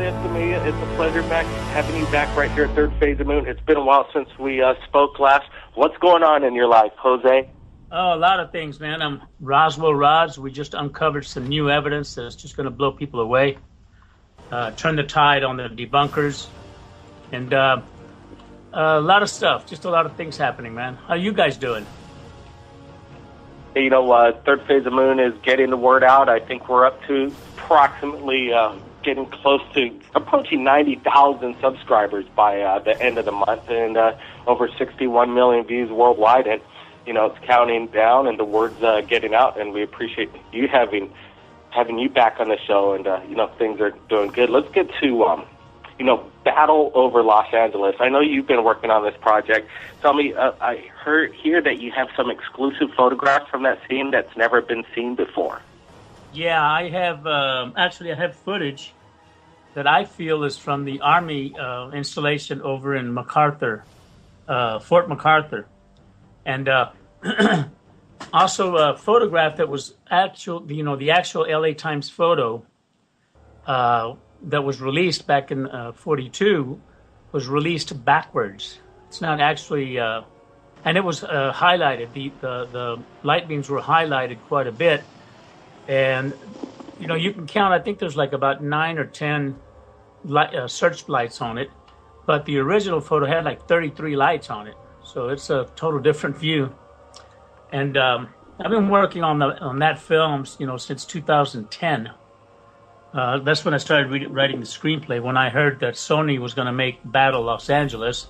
Escamilla. It's a pleasure having you back right here at Third Phase of Moon. It's been a while since we spoke last. What's going on in your life, Jose? Oh, a lot of things, man. I'm Roswell Rods. We just uncovered some new evidence that's just going to blow people away, turn the tide on the debunkers, and a lot of stuff. Just a lot of things happening, man. How you guys doing? You know, Third Phase of Moon is getting the word out. I think we're up to approximately getting close to approaching 90,000 subscribers by the end of the month, and over 61 million views worldwide. And you know, it's counting down, and the word's getting out. And we appreciate you having you back on the show. And you know, things are doing good. Let's get to you know, battle over Los Angeles. I know you've been working on this project. Tell me, I heard here that you have some exclusive photographs from that scene that's never been seen before. Yeah, I have. Actually, I have footage that I feel is from the Army installation over in MacArthur, Fort MacArthur, and also a photograph that was actual. You know, the actual LA Times photo that was released back in 42 was released backwards. It's not actually, and it was highlighted. The light beams were highlighted quite a bit. And, you know, you can count, I think there's like about 9 or 10 search lights on it. But the original photo had like 33 lights on it. So it's a total different view. And I've been working on that film, you know, since 2010. That's when I started writing the screenplay. When I heard that Sony was going to make Battle Los Angeles,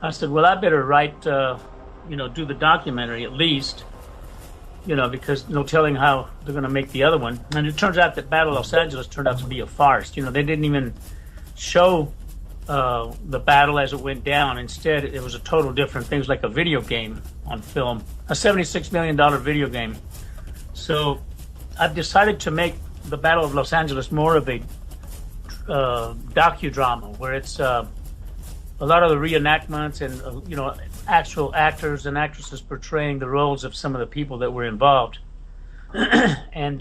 I said, well, I better write, you know, do the documentary at least. You know, because no telling how they're going to make the other one. And it turns out that Battle Los Angeles turned out to be a farce. You know, they didn't even show the battle as it went down. Instead, it was a total different thing. It was like a video game on film, a $76 million video game. So I've decided to make the Battle of Los Angeles more of a docudrama, where it's a lot of the reenactments and, you know, actual actors and actresses portraying the roles of some of the people that were involved. And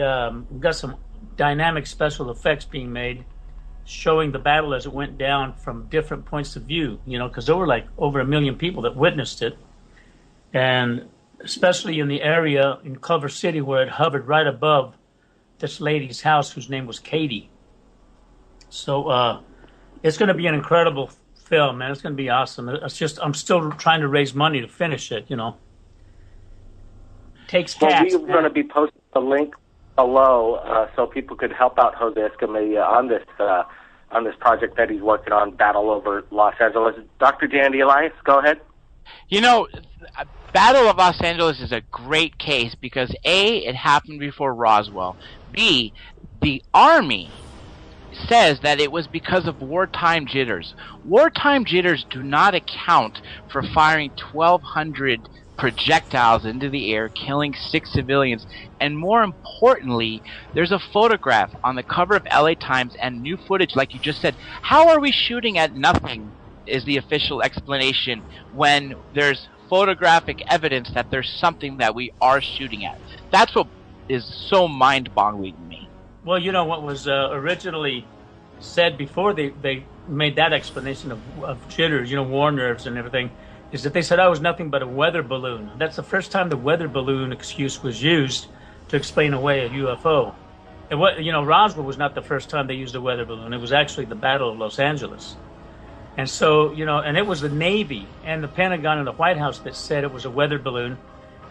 we've got some dynamic special effects being made showing the battle as it went down from different points of view, you know, because there were like over 1 million people that witnessed it. And especially in the area in Culver City where it hovered right above this lady's house whose name was Katie. So it's going to be an incredible film, man. It's going to be awesome. It's just I'm still trying to raise money to finish it, you know. Takes cash. We're going to be posting a link below so people could help out Jose Escamilla on this project that he's working on, Battle over Los Angeles. Dr. Jandy Elias, go ahead. You know, Battle of Los Angeles is a great case because A, it happened before Roswell. B, the Army says that it was because of wartime jitters. Wartime jitters do not account for firing 1,200 projectiles into the air, killing 6 civilians. And more importantly, there's a photograph on the cover of LA Times and new footage, like you just said. How are we shooting at nothing is the official explanation when there's photographic evidence that there's something that we are shooting at. That's what is so mind-boggling to me. Well, you know what was originally said before they made that explanation of jitters, you know, war nerves and everything, is that they said, oh, it was nothing but a weather balloon. That's the first time the weather balloon excuse was used to explain away a UFO. And what, you know, Roswell was not the first time they used a weather balloon. It was actually the Battle of Los Angeles. And so, you know, and it was the Navy and the Pentagon and the White House that said it was a weather balloon.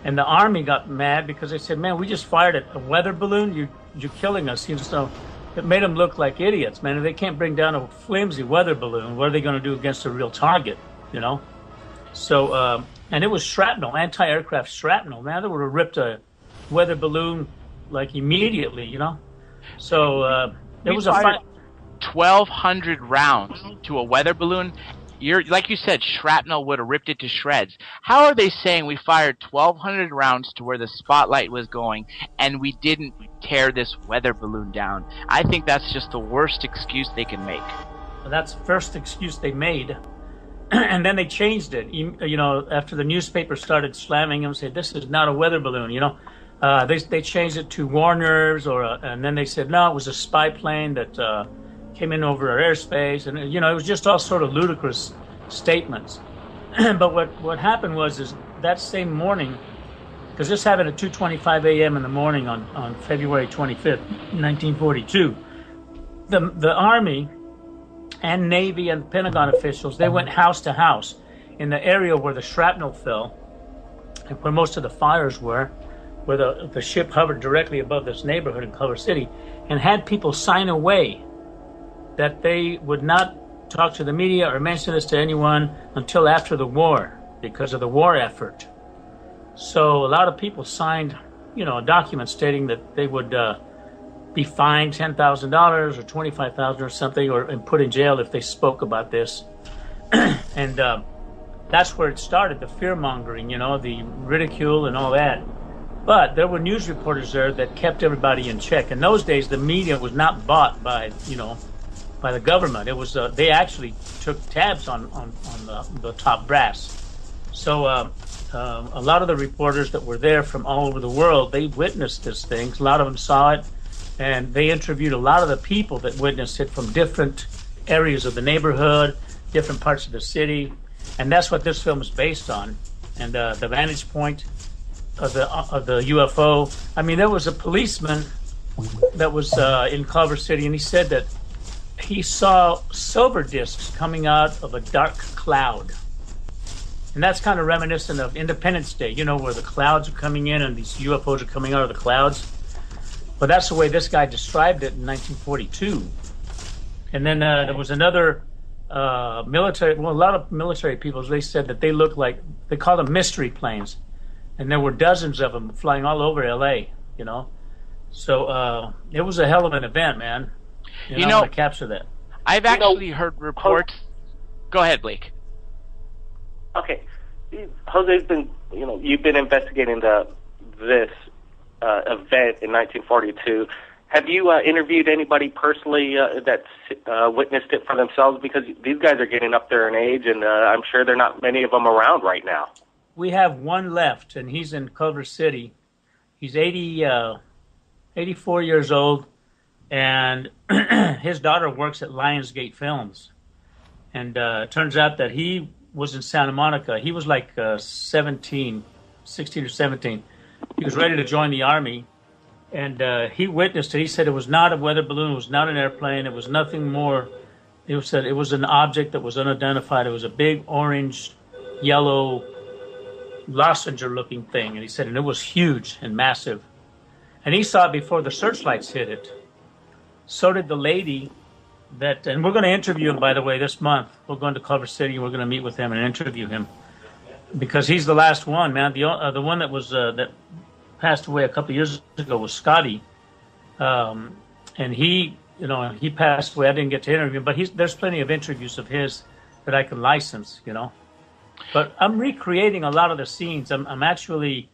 And the Army got mad because they said, man, we just fired a weather balloon. You're killing us. You know, so it made them look like idiots, man. If they can't bring down a flimsy weather balloon, what are they going to do against a real target, you know? So, and it was shrapnel, anti-aircraft shrapnel. Man, they would have ripped a weather balloon, like, immediately, you know? So, there was a fight. 1,200 rounds to a weather balloon. Like you said, shrapnel would have ripped it to shreds. How are they saying we fired 1,200 rounds to where the spotlight was going and we didn't tear this weather balloon down? I think that's just the worst excuse they can make. Well, that's the first excuse they made. And then they changed it. You know, after the newspaper started slamming them, said, this is not a weather balloon, you know. They changed it to war nerves, and then they said, no, it was a spy plane that came in over our airspace, and it was just all sort of ludicrous statements. But what happened is that same morning, because this happened at 2:25 a.m. in the morning on February 25th, 1942, the Army and Navy and Pentagon officials, they went house to house in the area where the shrapnel fell and where most of the fires were, where the ship hovered directly above this neighborhood in Culver City, and had people sign away that they would not talk to the media or mention this to anyone until after the war, because of the war effort. So a lot of people signed, a document stating that they would be fined $10,000 or $25,000 or something, and put in jail if they spoke about this. And that's where it started, the fear-mongering, the ridicule and all that. But there were news reporters there that kept everybody in check. In those days, the media was not bought by the government. It was they actually took tabs on the top brass. So a lot of the reporters that were there from all over the world, they witnessed this thing. A lot of them saw it, and they interviewed a lot of the people that witnessed it from different areas of the neighborhood, different parts of the city, and that's what this film is based on. And the vantage point of the UFO. I mean, there was a policeman that was in Culver City, and he said that he saw silver discs coming out of a dark cloud. And that's kind of reminiscent of Independence Day, where the clouds are coming in and these UFOs are coming out of the clouds. But that's the way this guy described it in 1942. And then there was another military, a lot of military people, they said that they looked like, they called them mystery planes. And there were dozens of them flying all over L.A., So it was a hell of an event, man. I'm going to capture that. I've actually heard reports. Go ahead, Blake. Okay. Jose's been, you've been investigating this event in 1942. Have you interviewed anybody personally that's witnessed it for themselves? Because these guys are getting up there in age, and I'm sure there are not many of them around right now. We have one left, and he's in Culver City. He's 84 years old, and his daughter works at Lionsgate Films. And it turns out that he was in Santa Monica. He was like 16 or 17. He was ready to join the Army, and he witnessed it. He said it was not a weather balloon, it was not an airplane, it was nothing more. It said it was an object that was unidentified. It was a big orange, yellow, lozenge-looking thing, and he said, and it was huge and massive. And he saw it before the searchlights hit it. So did the lady that, and we're going to interview him, by the way, this month. We're going to Culver City, and we're going to meet with him and interview him, because he's the last one, man. The one that was that passed away a couple of years ago was Scotty, and he passed away. I didn't get to interview him, but there's plenty of interviews of his that I can license, But I'm recreating a lot of the scenes. I'm actually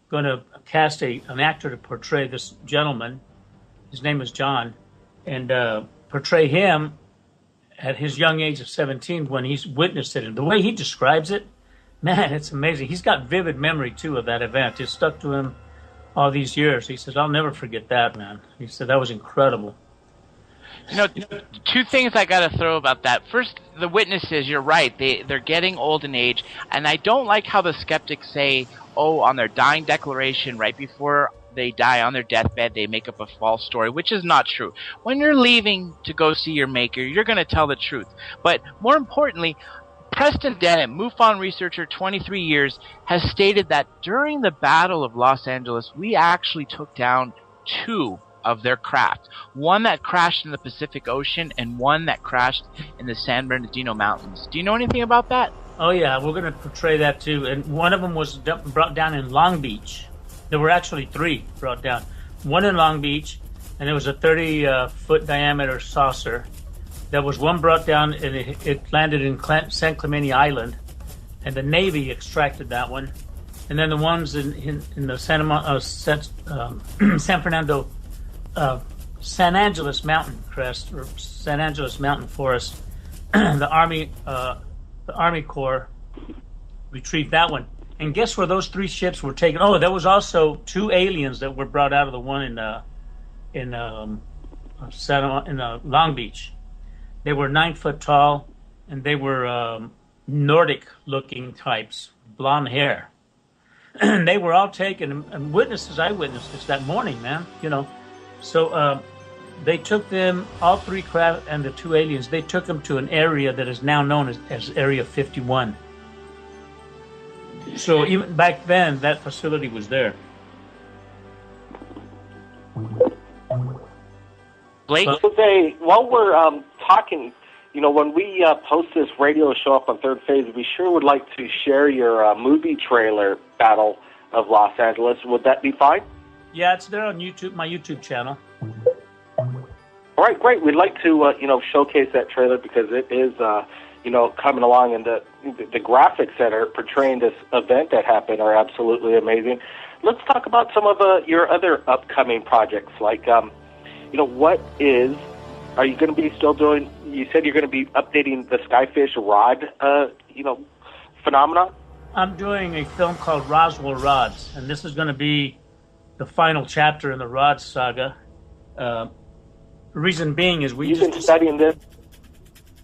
going to cast an actor to portray this gentleman. His name is John, and portray him at his young age of 17 when he's witnessed it. And the way he describes it, man, it's amazing. He's got vivid memory, too, of that event. It stuck to him all these years. He says, I'll never forget that, man. He said, that was incredible. Two things I got to throw about that. First, the witnesses, you're right. They're getting old in age. And I don't like how the skeptics say, on their dying declaration right before they die on their deathbed, they make up a false story, which is not true. When you're leaving to go see your maker, you're going to tell the truth. But more importantly, Preston Dennett, MUFON researcher, 23 years, has stated that during the Battle of Los Angeles, we actually took down 2 of their craft. One that crashed in the Pacific Ocean and one that crashed in the San Bernardino Mountains. Do you know anything about that? Oh, yeah, we're going to portray that, too. And one of them was brought down in Long Beach. There were actually 3 brought down. One in Long Beach, and it was a 30-foot diameter saucer. There was one brought down, and it landed in San Clemente Island, and the Navy extracted that one. And then the ones in the San Fernando, San Angeles Mountain crest, or San Angeles Mountain Forest, the Army Corps retrieved that one. And guess where those 3 ships were taken? Oh, there was also 2 aliens that were brought out of the one in Long Beach. They were 9 foot tall, and they were Nordic-looking types, blonde hair. And they were all taken, and eyewitnesses that morning, man. So they took them, all three craft and the two aliens. They took them to an area that is now known as Area 51. So even back then, that facility was there. Blake? Jose, while we're talking, when we post this radio show up on Third Phase, we sure would like to share your movie trailer, Battle of Los Angeles. Would that be fine? Yeah, it's there on YouTube, my YouTube channel. All right, great. We'd like to, showcase that trailer because it is, coming along, and the graphics that are portraying this event that happened are absolutely amazing. Let's talk about some of your other upcoming projects, like, are you going to be still doing, you said you're going to be updating the Skyfish rod, phenomenon? I'm doing a film called Roswell Rods, and this is going to be the final chapter in the Rod saga. The reason being is you've been studying this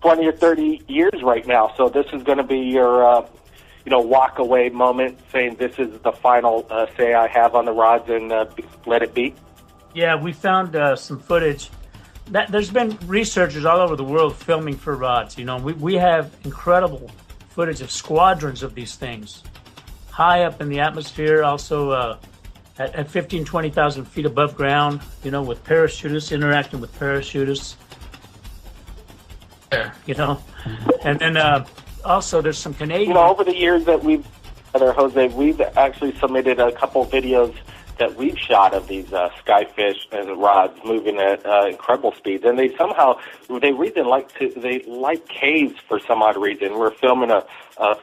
20 or 30 years right now, so this is going to be your, walk away moment, saying this is the final say I have on the rods, and let it be. Yeah, we found some footage. There's been researchers all over the world filming for rods. We have incredible footage of squadrons of these things high up in the atmosphere, also at 15, 20,000 feet above ground, with parachutists interacting with parachutists. And then also there's some Canadian. Over the years that we've, Jose, we've actually submitted a couple videos that we've shot of these Skyfish and rods moving at incredible speeds, and they like caves for some odd reason. We're filming a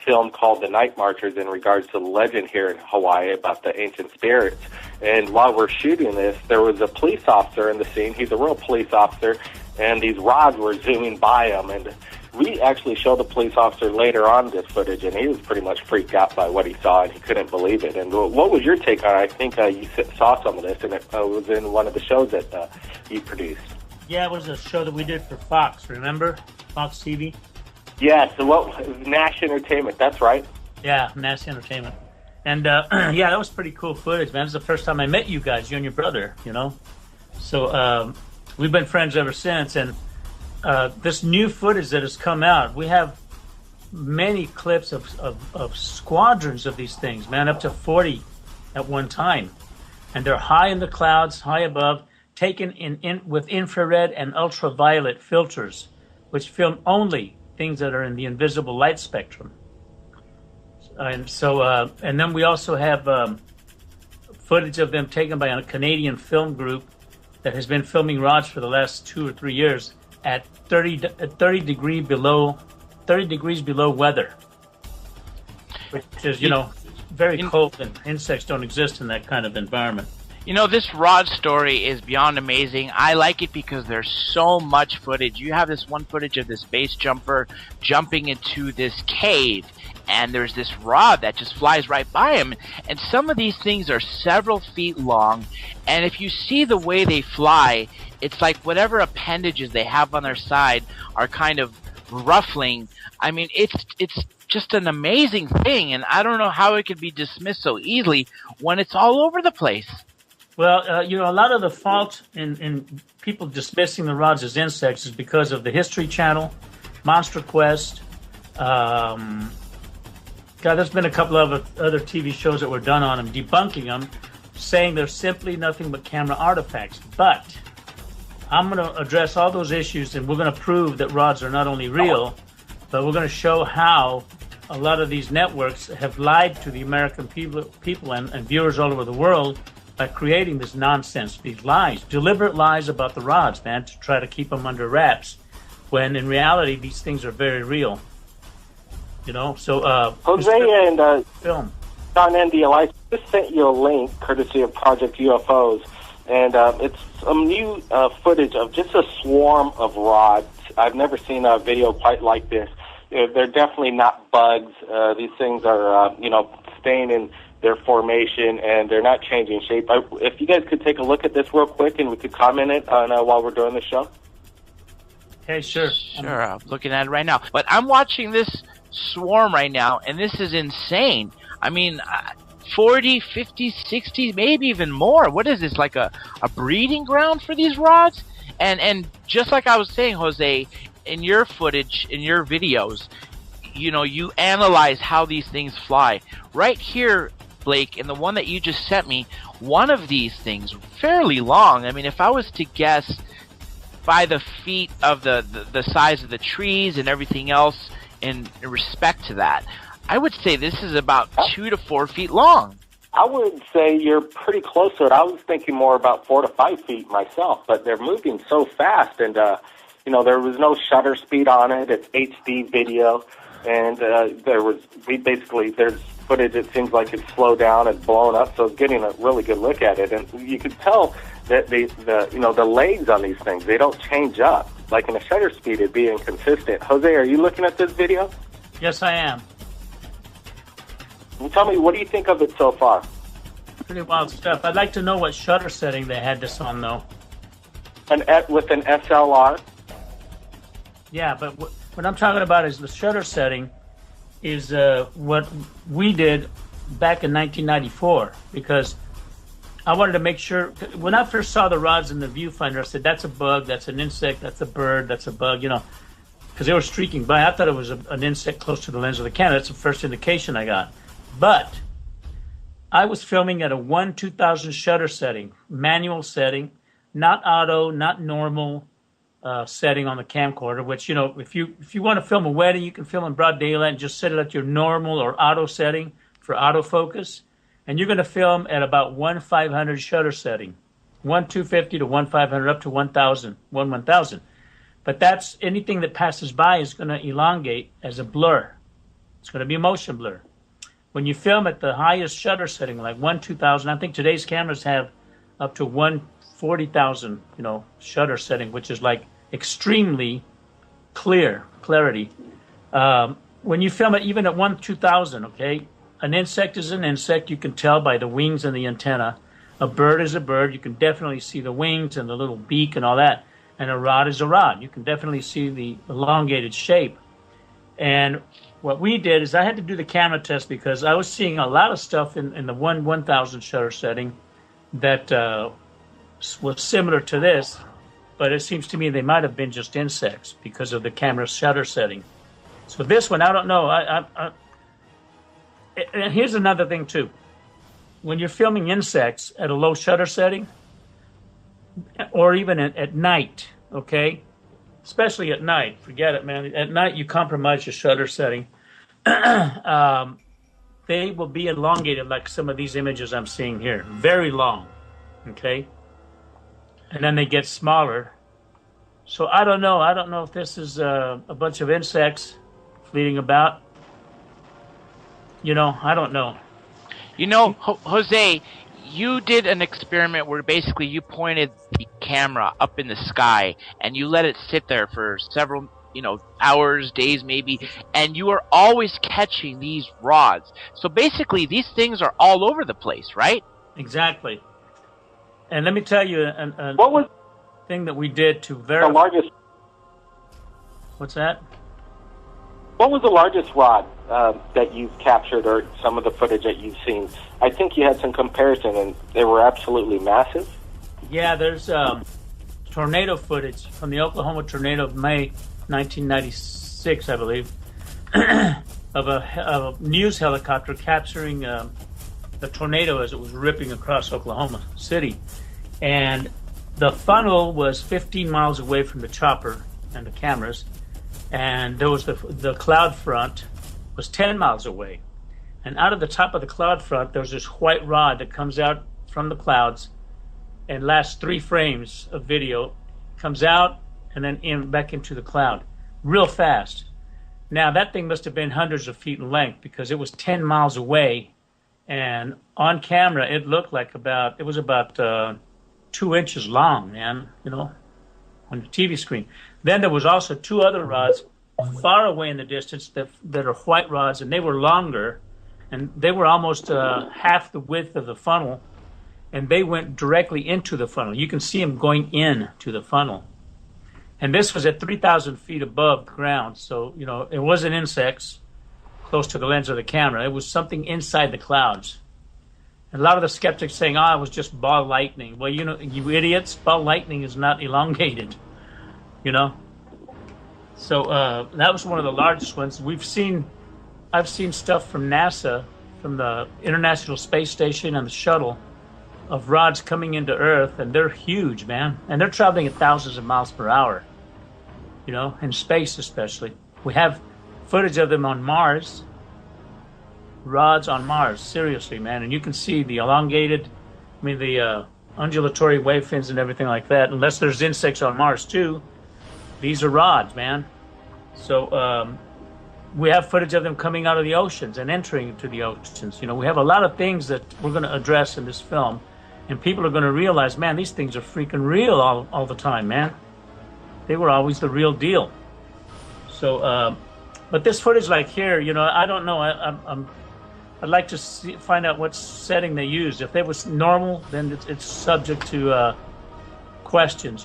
film called The Night Marchers in regards to the legend here in Hawaii about the ancient spirits. And while we're shooting this, there was a police officer in the scene. He's a real police officer, and these rods were zooming by him. And we actually showed the police officer later on this footage, and he was pretty much freaked out by what he saw, and he couldn't believe it. And what was your take on it? I think you saw some of this, and it was in one of the shows that you produced. Yeah, it was a show that we did for Fox, remember? Fox TV? Yeah, so Nash Entertainment, that's right. Yeah, Nash Entertainment. And, that was pretty cool footage, man. This is the first time I met you guys, you and your brother, So we've been friends ever since, and this new footage that has come out, we have many clips of squadrons of these things, man, up to 40 at one time. And they're high in the clouds, high above, taken with infrared and ultraviolet filters, which film only things that are in the invisible light spectrum. And so, and then we also have footage of them taken by a Canadian film group that has been filming rods for the last 2 or 3 years at 30 degrees below weather, which is, very cold, and insects don't exist in that kind of environment. This rod story is beyond amazing. I like it because there's so much footage. You have this one footage of this base jumper jumping into this cave, and there's this rod that just flies right by him. And some of these things are several feet long, and if you see the way they fly, it's like whatever appendages they have on their side are kind of ruffling. I mean, it's just an amazing thing, and I don't know how it could be dismissed so easily when it's all over the place. Well, a lot of the fault in people dismissing the rods as insects is because of the History Channel, Monster Quest. There's been a couple of other TV shows that were done on them, debunking them, saying they're simply nothing but camera artifacts. But I'm going to address all those issues, and we're going to prove that rods are not only real, but we're going to show how a lot of these networks have lied to the American people and viewers all over the world by creating this nonsense, these lies, deliberate lies about the rods, man, to try to keep them under wraps, when in reality these things are very real. So Jose and film. John NDL, I just sent you a link courtesy of Project UFOs, and it's some new footage of just a swarm of rods. I've never seen a video quite like this. They're definitely not bugs. These things are, staying in their formation, and they're not changing shape. If you guys could take a look at this real quick, and we could comment it on while we're doing the show. Okay, sure. Sure, I'm looking at it right now. But I'm watching this swarm right now, and this is insane. I mean, 40, 50, 60, maybe even more. What is this, like a breeding ground for these rods? And just like I was saying, Jose, in your footage, in your videos, you know, you analyze how these things fly. Right here, Blake, in the one that you just sent me, one of these things, fairly long. I mean, if I was to guess by the feet of the size of the trees and everything else in respect to that, I would say this is about 2 to 4 feet long. I would say you're pretty close to it. I was thinking more about 4 to 5 feet myself, but they're moving so fast, and you know, there was no shutter speed on it. It's HD video, and there's footage. It seems like it's slowed down and blown up, so getting a really good look at it, and you could tell that the legs on these things, they don't change up. Like in a shutter speed, it'd be inconsistent. Jose, are you looking at this video? Yes, I am. Tell me, what do you think of it so far? Pretty wild stuff. I'd like to know what shutter setting they had this on, though. With an SLR? Yeah, but what I'm talking about is the shutter setting is what we did back in 1994, because I wanted to make sure, when I first saw the rods in the viewfinder, I said, that's a bug, that's an insect, that's a bird, that's a bug, you know, because they were streaking by. I thought it was an insect close to the lens of the camera. That's the first indication I got. But I was filming at a 1/2000 shutter setting, manual setting, not auto, not normal setting on the camcorder, which, you know, if you want to film a wedding, you can film in broad daylight and just set it at your normal or auto setting for autofocus. And you're going to film at about 1/500 shutter setting, 1/250 to 1/500 up to 1,000, 1/1000. But that's anything that passes by is going to elongate as a blur. It's going to be a motion blur. When you film at the highest shutter setting, like 1/2000, I think today's cameras have up to 1/40,000, you know, shutter setting, which is like extremely clarity. When you film it even at 1/2000, okay, an insect is an insect. You can tell by the wings and the antenna. A bird is a bird. You can definitely see the wings and the little beak and all that. And a rod is a rod. You can definitely see the elongated shape. And what we did is I had to do the camera test because I was seeing a lot of stuff in the 1/1000 shutter setting that was similar to this, but it seems to me they might have been just insects because of the camera shutter setting. So this one, I don't know. And here's another thing too. When you're filming insects at a low shutter setting, or even at night, okay? Especially at night, forget it, man. At night, you compromise your shutter setting. They will be elongated like some of these images I'm seeing here. Very long, okay? And then they get smaller. So I don't know. I don't know if this is a bunch of insects fleeting about. You know, I don't know. You know, Jose, you did an experiment where basically you pointed the camera up in the sky and you let it sit there for several, you know, hours, days maybe, and you are always catching these rods. So basically these things are all over the place, right? Exactly. And let me tell you What was thing that we did to verify. the largest? What's that? What was the largest rod that you've captured, or some of the footage that you've seen? I think you had some comparison, and they were absolutely massive. Yeah, there's tornado footage from the Oklahoma tornado of May 1996, I believe, of a news helicopter capturing the tornado as it was ripping across Oklahoma City. And the funnel was 15 miles away from the chopper and the cameras, and there was the cloud front was 10 miles away. And out of the top of the cloud front, there's this white rod that comes out from the clouds and lasts 3 frames of video, comes out and then back into the cloud real fast. Now, that thing must have been hundreds of feet in length because it was 10 miles away. And on camera, it looked like it was about 2 inches long, man, you know, on the TV screen. Then there was also 2 other rods far away in the distance that are white rods, and they were longer, and they were almost half the width of the funnel, and they went directly into the funnel. You can see them going into the funnel. And this was at 3,000 feet above the ground. So, it wasn't insects close to the lens of the camera. It was something inside the clouds. And a lot of the skeptics saying, it was just ball lightning. Well, you idiots, ball lightning is not elongated, So that was one of the largest ones. I've seen stuff from NASA, from the International Space Station and the shuttle, of rods coming into Earth, and they're huge, man. And they're traveling at thousands of miles per hour, in space especially. We have footage of them on Mars, rods on Mars, seriously, man. And you can see the the undulatory wave fins and everything like that. Unless there's insects on Mars too, these are rods, man. So we have footage of them coming out of the oceans and entering into the oceans. We have a lot of things that we're going to address in this film, and people are going to realize, man, these things are freaking real all the time, man. They were always the real deal. So, but this footage like here, I don't know. I'd like to find out what setting they used. If it was normal, then it's subject to questions,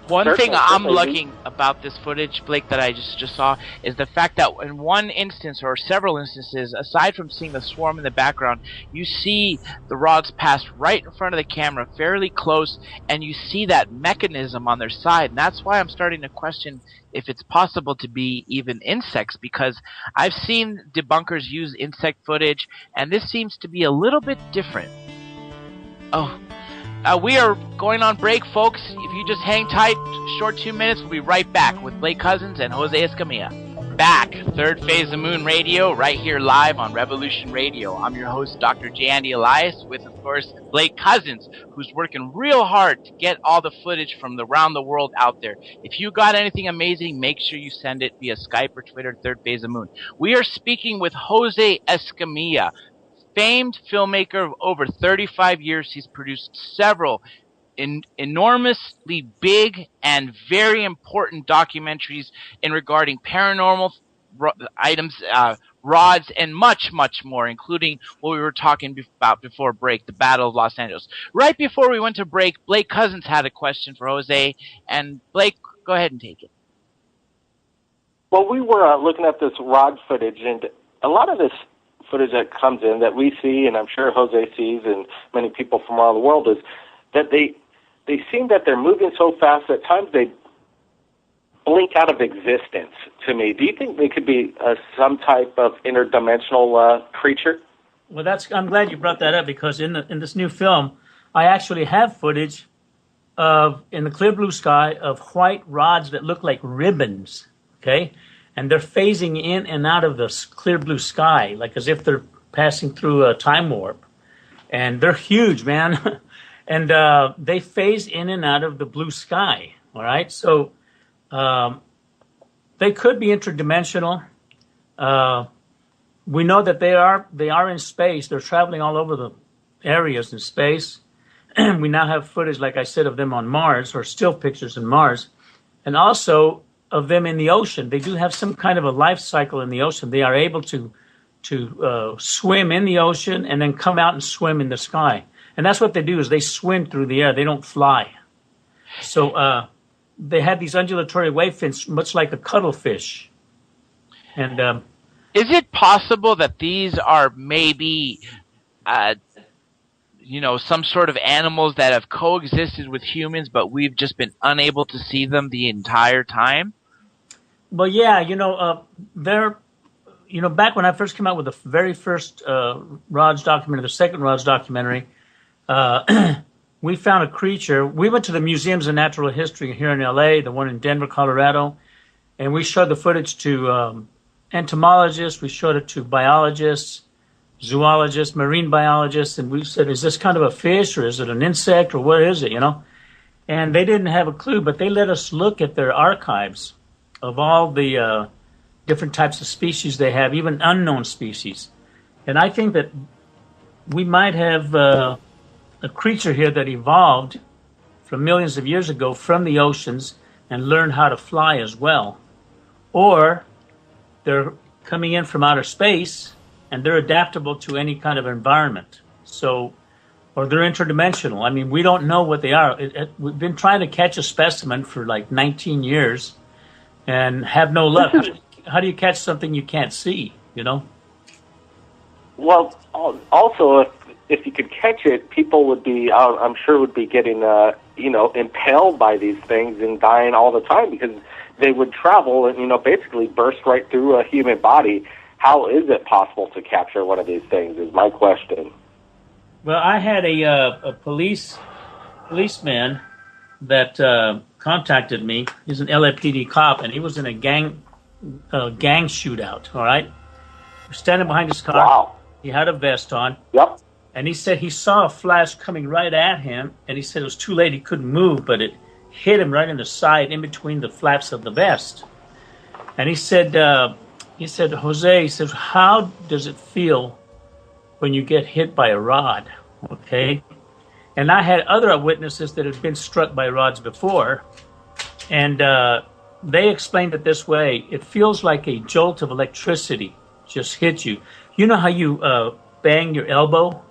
One thing I'm liking about this footage, Blake, that I just saw is the fact that in one instance or several instances, aside from seeing the swarm in the background, you see the rods pass right in front of the camera, fairly close, and you see that mechanism on their side. And that's why I'm starting to question if it's possible to be even insects, because I've seen debunkers use insect footage, and this seems to be a little bit different. We are going on break, folks. If you just hang tight, short 2 minutes, we'll be right back with Blake Cousins and Jose Escamilla. Back, Third Phase of Moon Radio, right here live on Revolution Radio. I'm your host, Dr. J. Andy Elias, with, of course, Blake Cousins, who's working real hard to get all the footage from around the world out there. If you got anything amazing, make sure you send it via Skype or Twitter, Third Phase of Moon. We are speaking with Jose Escamilla, famed filmmaker of over 35 years. He's produced several enormously big and very important documentaries regarding paranormal items, rods, and much, much more, including what we were talking about before break, the Battle of Los Angeles. Right before we went to break, Blake Cousins had a question for Jose, and Blake, go ahead and take it. Well, we were looking at this rod footage, and a lot of this footage that comes in that we see, and I'm sure Jose sees, and many people from around the world, is that they seem that they're moving so fast that at times they blink out of existence to me. Do you think they could be some type of interdimensional creature? Well, I'm glad you brought that up, because in this new film, I actually have footage of, in the clear blue sky, of white rods that look like ribbons, okay? And they're phasing in and out of the clear blue sky, like as if they're passing through a time warp. And they're huge, man. And they phase in and out of the blue sky, all right? So they could be interdimensional. We know that they are in space. They're traveling all over the areas in space. We now have footage, like I said, of them on Mars, or still pictures in Mars. And also of them in the ocean. They do have some kind of a life cycle in the ocean. They are able to swim in the ocean and then come out and swim in the sky. And that's what they do, is they swim through the air. They don't fly. So they have these undulatory wave fins, much like a cuttlefish. And is it possible that these are maybe some sort of animals that have coexisted with humans, but we've just been unable to see them the entire time? Well, yeah, they're, back when I first came out with the very first Rods documentary, the second Rods documentary, we found a creature. We went to the museums of natural history here in L.A., the one in Denver, Colorado, and we showed the footage to entomologists, we showed it to biologists, zoologists, marine biologists, and we said, is this kind of a fish, or is it an insect, or what is it, And they didn't have a clue, but they let us look at their archives of all the different types of species they have, even unknown species. And I think that we might have a creature here that evolved from millions of years ago from the oceans and learned how to fly as well. Or they're coming in from outer space, and they're adaptable to any kind of environment. So or they're interdimensional. I mean, we don't know what they are. We've been trying to catch a specimen for like 19 years and have no luck. How do you catch something you can't see, you know? Well, also, if you could catch it, people would be, I'm sure, would be getting, impaled by these things and dying all the time because they would travel and, basically burst right through a human body. How is it possible to capture one of these things is my question. Well, I had a policeman that contacted me. He's an LAPD cop, and he was in a gang shootout, all right? He was standing behind his car. Wow. He had a vest on. Yep. And he said he saw a flash coming right at him, and he said it was too late. He couldn't move, but it hit him right in the side, in between the flaps of the vest. And he said, Jose, he says, how does it feel when you get hit by a rod? Okay. And I had other witnesses that had been struck by rods before, and they explained it this way. It feels like a jolt of electricity just hit you. You know how you bang your elbow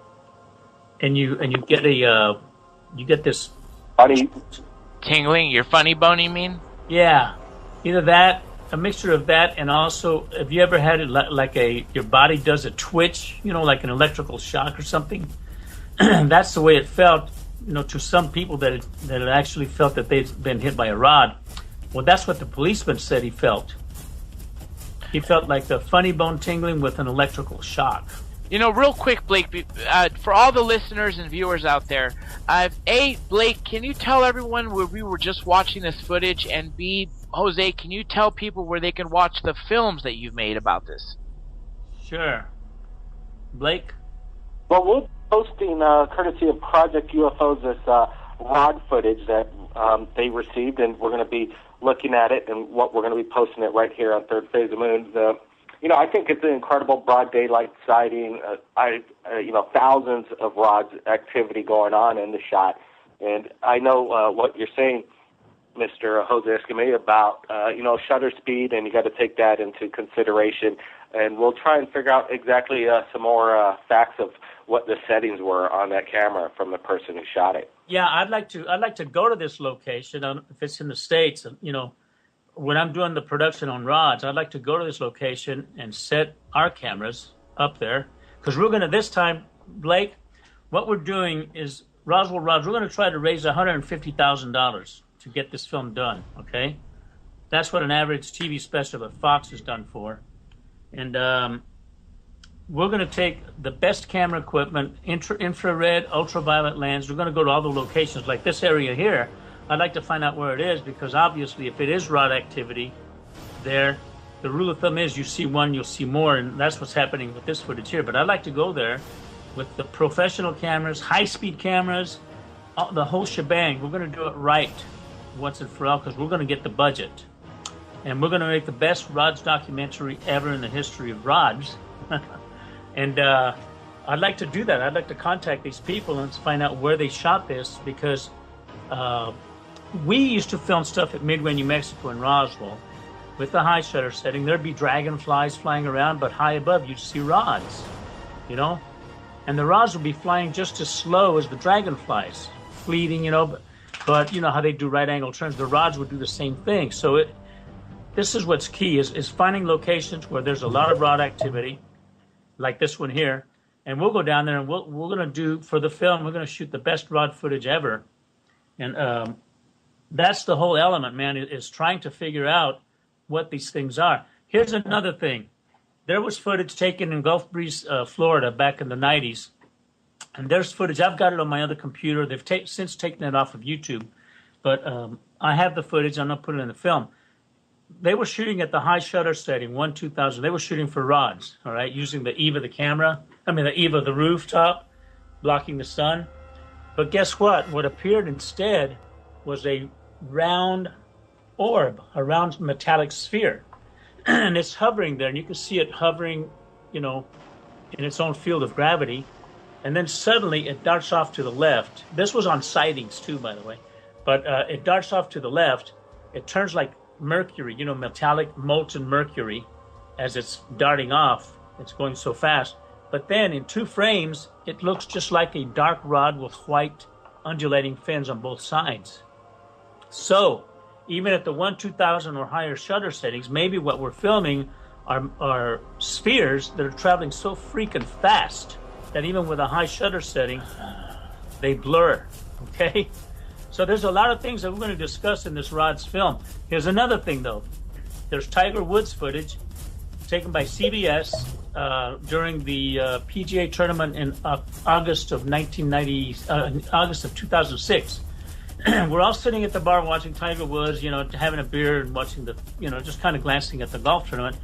and you get you get this funny tingling, your funny bone, you mean? Yeah, either that, a mixture of that, and also, have you ever had it like your body does a twitch, like an electrical shock or something? That's the way it felt, to some people that had actually felt that they'd been hit by a rod. Well, that's what the policeman said he felt. He felt like the funny bone tingling with an electrical shock. Real quick, Blake, for all the listeners and viewers out there, A, Blake, can you tell everyone where we were just watching this footage? And B, Jose, can you tell people where they can watch the films that you've made about this? Sure. Blake? Well, we're posting, courtesy of Project UFOs, this rod footage that they received, and we're going to be looking at it, and what we're going to be posting it right here on Third Phase of Moon. I think it's an incredible broad daylight sighting. Thousands of rods activity going on in the shot. And I know what you're saying, Mr. Jose Escamilla, about, shutter speed, and you got to take that into consideration. And we'll try and figure out exactly some more facts of what the settings were on that camera from the person who shot it. Yeah, I'd like to go to this location if it's in the States. When I'm doing the production on rods, I'd like to go to this location and set our cameras up there, because we're going to, this time, Blake, what we're doing is Roswell Rods. We're going to try to raise $150,000 to get this film done. Okay, that's what an average TV special at Fox is done for, and we're going to take the best camera equipment, infrared, ultraviolet lens. We're going to go to all the locations, like this area here. I'd like to find out where it is, because obviously if it is rod activity there, the rule of thumb is you see one, you'll see more, and that's what's happening with this footage here. But I'd like to go there with the professional cameras, high-speed cameras, the whole shebang. We're going to do it right once and for all, because we're going to get the budget. And we're going to make the best rods documentary ever in the history of rods. And I'd like to do that. I'd like to contact these people and find out where they shot this, because we used to film stuff at Midway, New Mexico in Roswell with the high shutter setting. There'd be dragonflies flying around, but high above you'd see rods, and the rods would be flying just as slow as the dragonflies, fleeting, but you know how they do right angle turns. The rods would do the same thing. So this is what's key is finding locations where there's a lot of rod activity, like this one here, and we'll go down there and we're going to do, for the film, we're going to shoot the best rod footage ever. And that's the whole element, man, is trying to figure out what these things are. Here's another thing. There was footage taken in Gulf Breeze, Florida, back in the 90s. And there's footage. I've got it on my other computer. They've since taken it off of YouTube. But I have the footage. I'm not putting it in the film. They were shooting at the high shutter setting, 1-2000. They were shooting for rods, all right, using the eave of the eave of the rooftop, blocking the sun. But guess what? What appeared instead was a round orb, a round metallic sphere. And it's hovering there, and you can see it hovering, in its own field of gravity. And then suddenly it darts off to the left. This was on sightings too, by the way. But it darts off to the left. It turns like mercury, metallic molten mercury as it's darting off. It's going so fast. But then in 2 frames, it looks just like a dark rod with white undulating fins on both sides. So even at the 1/2000 or higher shutter settings, maybe what we're filming are spheres that are traveling so freaking fast that even with a high shutter setting, they blur, okay? So there's a lot of things that we're going to discuss in this Rod's film. Here's another thing, though. There's Tiger Woods footage taken by CBS during the PGA tournament in August of 2006. We're all sitting at the bar watching Tiger Woods, you know, having a beer and watching the, you know, just kind of glancing at the golf tournament.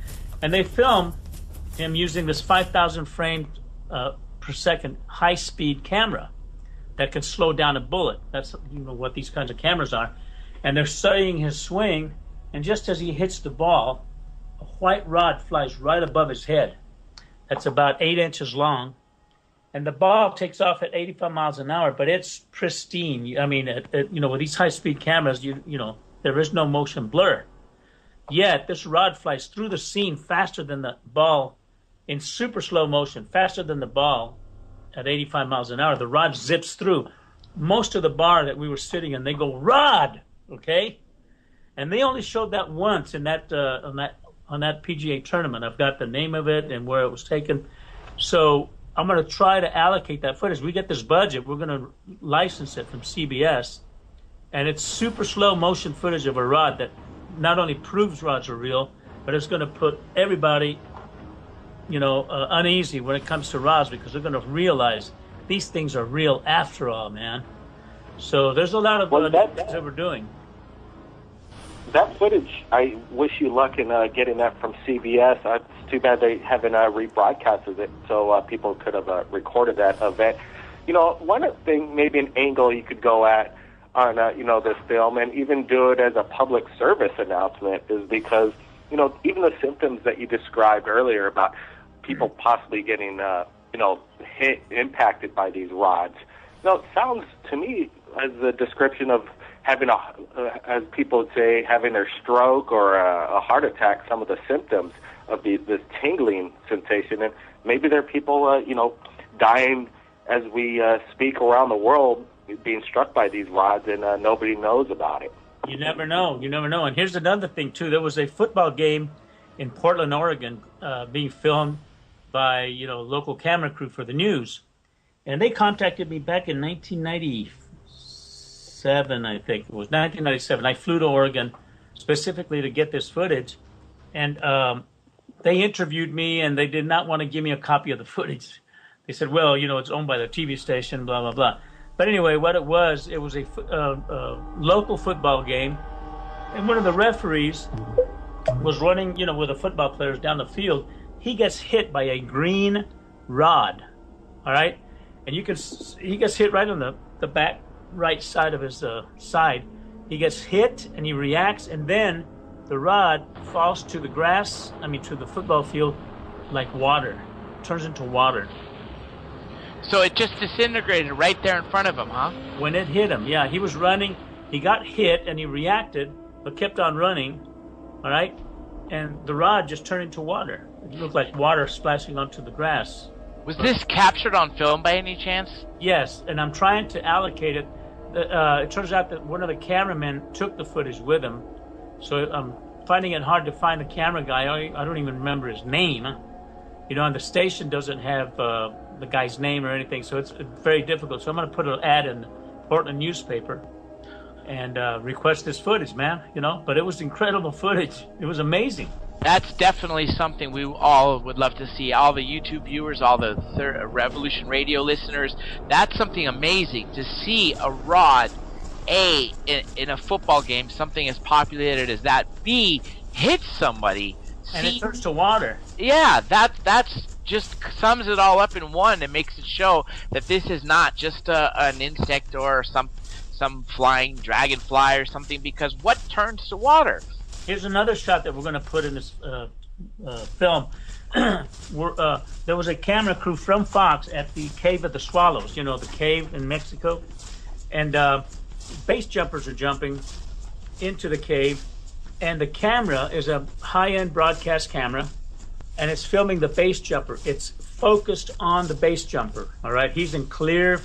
And they film him using this 5,000 frame per second high-speed camera that can slow down a bullet. That's, you know, what these kinds of cameras are. And they're studying his swing, and just as he hits the ball, a white rod flies right above his head. That's about 8 inches long. And the ball takes off at 85 miles an hour, but it's pristine. I mean, you know, with these high-speed cameras, you know, there is no motion blur. Yet this rod flies through the scene faster than the ball in super slow motion, faster than the ball at 85 miles an hour. The rod zips through. Most of the bar that we were sitting in, they go, "Rod!" Okay? And they only showed that once in that on that PGA tournament. I've got the name of it and where it was taken. So I'm going to try to allocate that footage. We get this budget. We're going to license it from CBS. And it's super slow motion footage of a rod that not only proves rods are real, but it's going to put everybody, you know, uneasy when it comes to rods, because they're going to realize these things are real after all, man. So there's a lot of things that we're doing. That footage, I wish you luck in getting that from CBS. It's too bad they haven't rebroadcasted it, so people could have recorded that event. You know, one thing, maybe an angle you could go at on, you know, this film, and even do it as a public service announcement, is because, you know, even the symptoms that you described earlier about people possibly getting, you know, impacted by these rods, you know, it sounds to me as a description of having as people would say, having their stroke or a heart attack, some of the symptoms of this tingling sensation. And maybe there are people, you know, dying as we speak around the world, being struck by these rods, and nobody knows about it. You never know. You never know. And here's another thing, too. There was a football game in Portland, Oregon, being filmed by, you know, local camera crew for the news. And they contacted me back in 1997, I think. It was 1997. I flew to Oregon specifically to get this footage. And they interviewed me, and they did not want to give me a copy of the footage. They said, well, you know, it's owned by the TV station, blah, blah, blah. But anyway, what it was a local football game, and one of the referees was running, you know, with the football players down the field. He gets hit by a green rod, all right? And he gets hit right on the back right side of his side. He gets hit, and he reacts, and then the rod falls to the grass, to the football field, like water, turns into water. So it just disintegrated right there in front of him, huh? When it hit him, yeah. He was running, he got hit, and he reacted, but kept on running, all right? And the rod just turned into water. It looked like water splashing onto the grass. Was this captured on film by any chance? Yes, and I'm trying to allocate it. It turns out that one of the cameramen took the footage with him, so I'm finding it hard to find the camera guy. I don't even remember his name. You know, and the station doesn't have the guy's name or anything, so it's very difficult. So I'm going to put an ad in the Portland newspaper and request this footage, man, you know. But it was incredible footage. It was amazing. That's definitely something we all would love to see. All the YouTube viewers, all the Revolution Radio listeners, that's something amazing to see a rod, A, in a football game, something as populated as that, B, hit somebody. And it turns to water. Yeah, that's just sums it all up in one. It makes it show that this is not just an insect or some flying dragonfly or something, because what turns to water? Here's another shot that we're going to put in this film. There was a camera crew from Fox at the Cave of the Swallows, you know, the cave in Mexico. And base jumpers are jumping into the cave. And the camera is a high-end broadcast camera. and it's filming the base jumper. It's focused on the base jumper. All right, he's in clear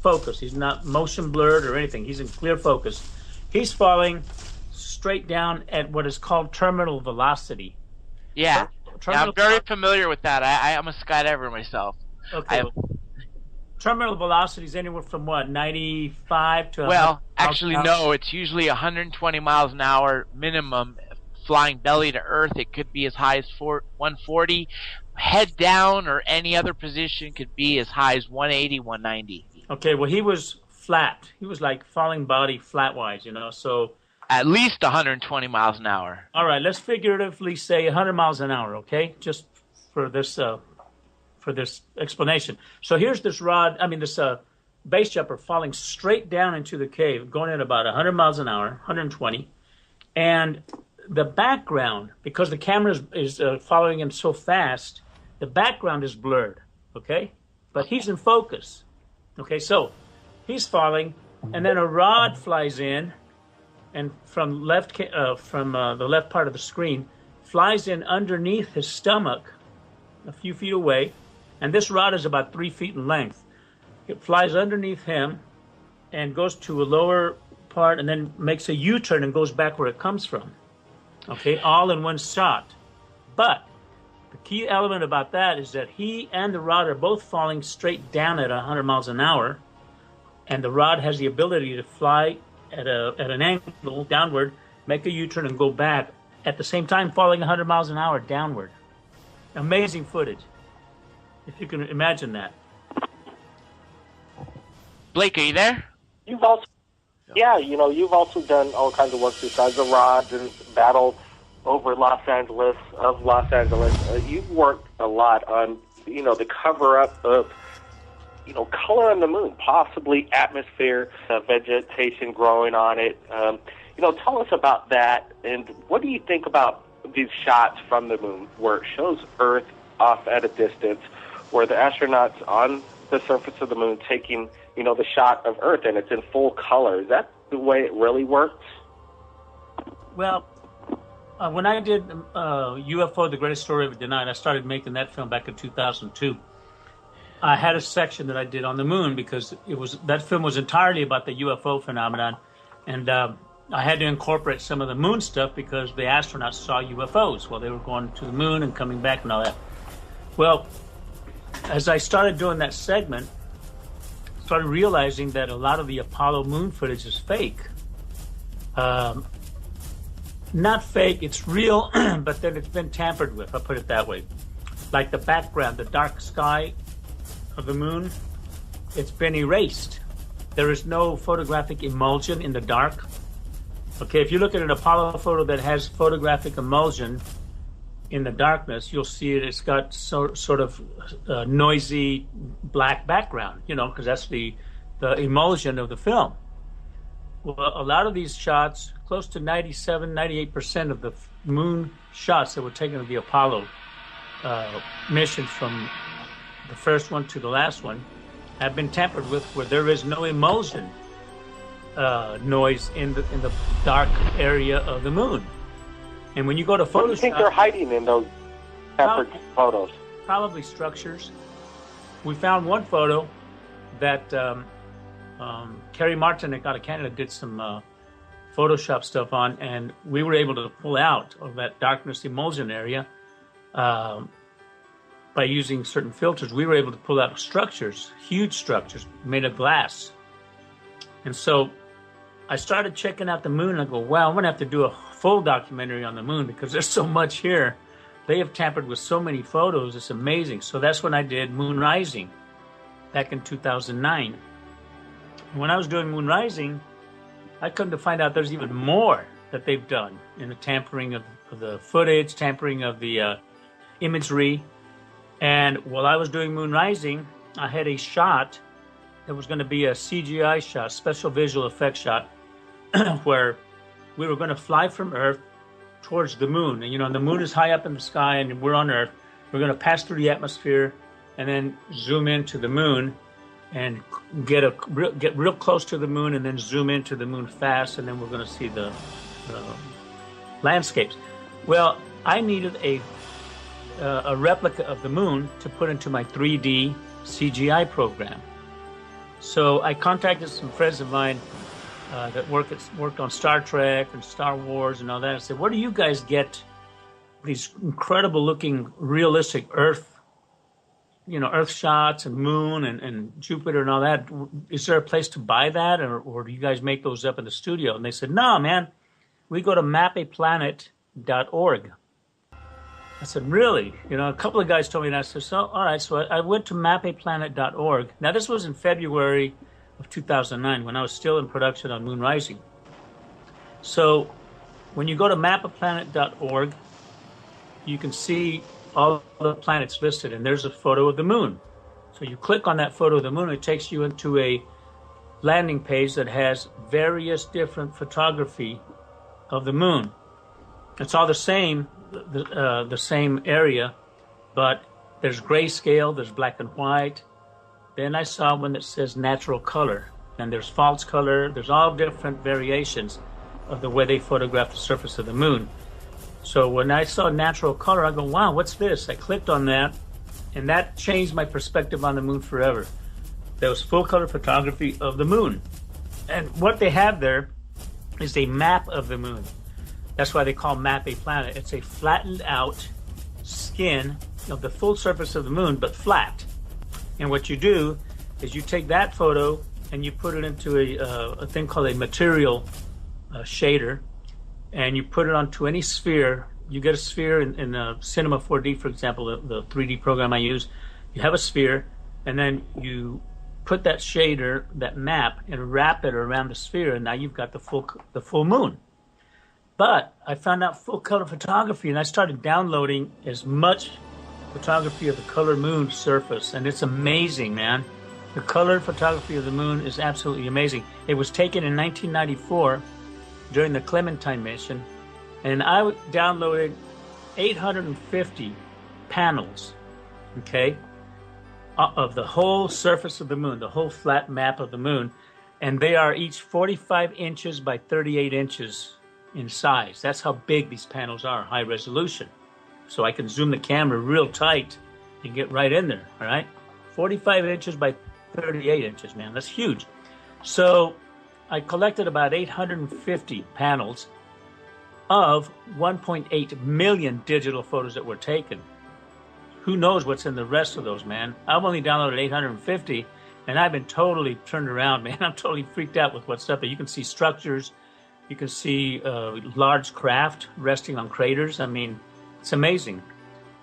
focus. He's not motion blurred or anything. He's in clear focus. He's falling straight down at what is called terminal velocity. Yeah, I'm very familiar with that. I'm a skydiver myself. Okay. Terminal velocity is anywhere from what, 95 to 100 Well, actually, no. It's usually 120 miles an hour minimum. Flying belly to earth, it could be as high as 140. Head down or any other position could be as high as 180, 190. Okay, well, he was flat. He was like falling body flat-wise, so... At least 120 miles an hour. All right, let's figuratively say 100 miles an hour, okay? Just for this explanation. So here's this base jumper falling straight down into the cave, going at about 100 miles an hour, 120. And the background, because the camera is following him so fast, the background is blurred, okay? But he's in focus. Okay, so he's falling, and then a rod flies in, and from the left part of the screen, flies in underneath his stomach, a few feet away, and this rod is about 3 feet in length. It flies underneath him and goes to a lower part, and then makes a U-turn and goes back where it comes from. Okay, all in one shot. But the key element about that is that he and the rod are both falling straight down at 100 miles an hour, and the rod has the ability to fly at an angle downward, make a U-turn, and go back, at the same time falling 100 miles an hour downward. Amazing footage, if you can imagine that. Blake, are you there? You've also done all kinds of work besides the rods and battle over Los Angeles. You've worked a lot on, the cover-up of, color on the moon, possibly atmosphere, vegetation growing on it. Tell us about that, and what do you think about these shots from the moon where it shows Earth off at a distance, where the astronauts on the surface of the moon taking, the shot of Earth, and it's in full color? Is that the way it really works? Well, when I did UFO, The Greatest Story Ever Denied, I started making that film back in 2002. I had a section that I did on the moon because that film was entirely about the UFO phenomenon, and I had to incorporate some of the moon stuff because the astronauts saw UFOs while they were going to the moon and coming back and all that. Well, as I started doing that segment, I started realizing that a lot of the Apollo moon footage is fake. Not fake, it's real, but then it's been tampered with, I'll put it that way. Like the background, the dark sky of the moon, it's been erased. There is no photographic emulsion in the dark. Okay, if you look at an Apollo photo that has photographic emulsion in the darkness, you'll see it's got sort of noisy black background, because that's the emulsion of the film. Well, a lot of these shots, close to 97, 98% of the moon shots that were taken of the Apollo mission from the first one to the last one, have been tampered with, where there is no emulsion noise in the dark area of the moon. And when you go to Photoshop, what do you think they're hiding in those tampered photos? Probably structures. We found one photo that Kerry Martinick out of Canada did some Photoshop stuff on, and we were able to pull out of that darkness emulsion area by using certain filters. We were able to pull out structures, huge structures made of glass. And so I started checking out the moon, and I go, wow, I'm going to have to do a full documentary on the moon because there's so much here. They have tampered with so many photos. It's amazing. So that's when I did Moon Rising back in 2009. And when I was doing Moon Rising, I come to find out there's even more that they've done in the tampering of the footage, tampering of the imagery. And while I was doing Moon Rising, I had a shot that was going to be a CGI shot, special visual effects shot, where we were going to fly from Earth towards the moon. And the moon is high up in the sky, and we're on Earth. We're going to pass through the atmosphere and then zoom into the moon and get real close to the moon, and then zoom into the moon fast, and then we're going to see the landscapes. Well, I needed a a replica of the moon to put into my 3D CGI program. So I contacted some friends of mine that worked on Star Trek and Star Wars and all that. I said, where do you guys get these incredible looking realistic Earth shots and moon and Jupiter and all that? Is there a place to buy that, or do you guys make those up in the studio? And they said, no, man, we go to mapaplanet.org. I said, really? A couple of guys told me that. I said, so, all right. So I went to mapaplanet.org. Now, this was in February of 2009 when I was still in production on Moon Rising. So when you go to mapaplanet.org, you can see all the planets listed, and there's a photo of the moon. So you click on that photo of the moon, it takes you into a landing page that has various different photography of the moon. It's all the same area, but there's grayscale, there's black and white. Then I saw one that says natural color, and there's false color. There's all different variations of the way they photograph the surface of the moon. So when I saw natural color, I go, wow, what's this? I clicked on that, and that changed my perspective on the moon forever. There was full color photography of the moon. And what they have there is a map of the moon. That's why they call Map a Planet. It's a flattened out skin of the full surface of the moon, but flat. And what you do is you take that photo and you put it into a thing called a material shader, and you put it onto any sphere. You get a sphere in Cinema 4D, for example, the 3D program I use. You have a sphere, and then you put that shader, that map, and wrap it around the sphere, and now you've got the full moon. But I found out full color photography, and I started downloading as much photography of the color moon surface, and it's amazing, man. The color photography of the moon is absolutely amazing. It was taken in 1994 during the Clementine mission, and I downloaded 850 panels, okay, of the whole surface of the moon, the whole flat map of the moon, and they are each 45 inches by 38 inches in size. That's how big these panels are, high resolution. So I can zoom the camera real tight and get right in there, all right? 45 inches by 38 inches, man, that's huge. So I collected about 850 panels of 1.8 million digital photos that were taken. Who knows what's in the rest of those, man? I've only downloaded 850, and I've been totally turned around, man. I'm totally freaked out with what's up there. You can see structures, you can see large craft resting on craters. I mean, it's amazing.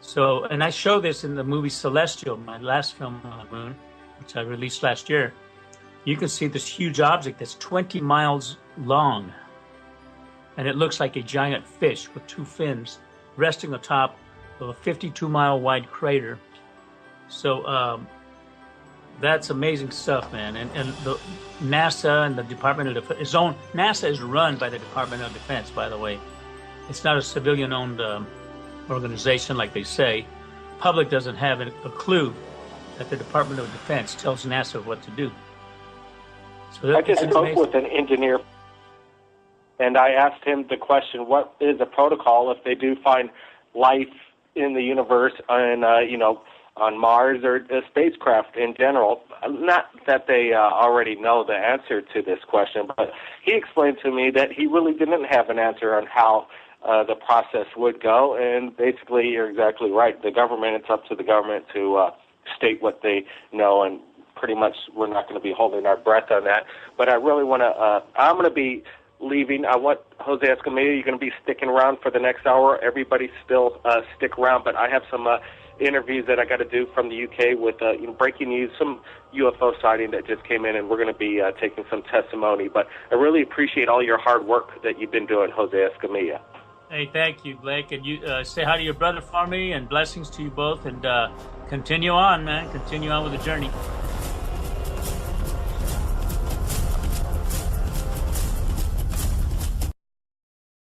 So, and I show this in the movie Celestial, my last film on the moon, which I released last year. You can see this huge object that's 20 miles long, and it looks like a giant fish with two fins resting on top of a 52-mile wide crater. So that's amazing stuff, man. And the NASA and the Department of Defense, NASA is run by the Department of Defense, by the way. It's not a civilian-owned organization like they say. Public doesn't have a clue that the Department of Defense tells NASA what to do. So I just spoke with an engineer, and I asked him the question, what is a protocol if they do find life in the universe and, on Mars or a spacecraft in general? Not that they already know the answer to this question, but he explained to me that he really didn't have an answer on how the process would go. And basically, you're exactly right. It's up to the government to state what they know, and pretty much we're not going to be holding our breath on that. But I really want to, I'm going to be leaving. I want Jose Escamilla, you're going to be sticking around for the next hour. Everybody still stick around, but I have some interviews that I got to do from the UK with breaking news, some UFO sighting that just came in, and we're going to be taking some testimony. But I really appreciate all your hard work that you've been doing, Jose Escamilla. Hey, thank you, Blake. And you say hi to your brother for me, and blessings to you both. And continue on, man. Continue on with the journey.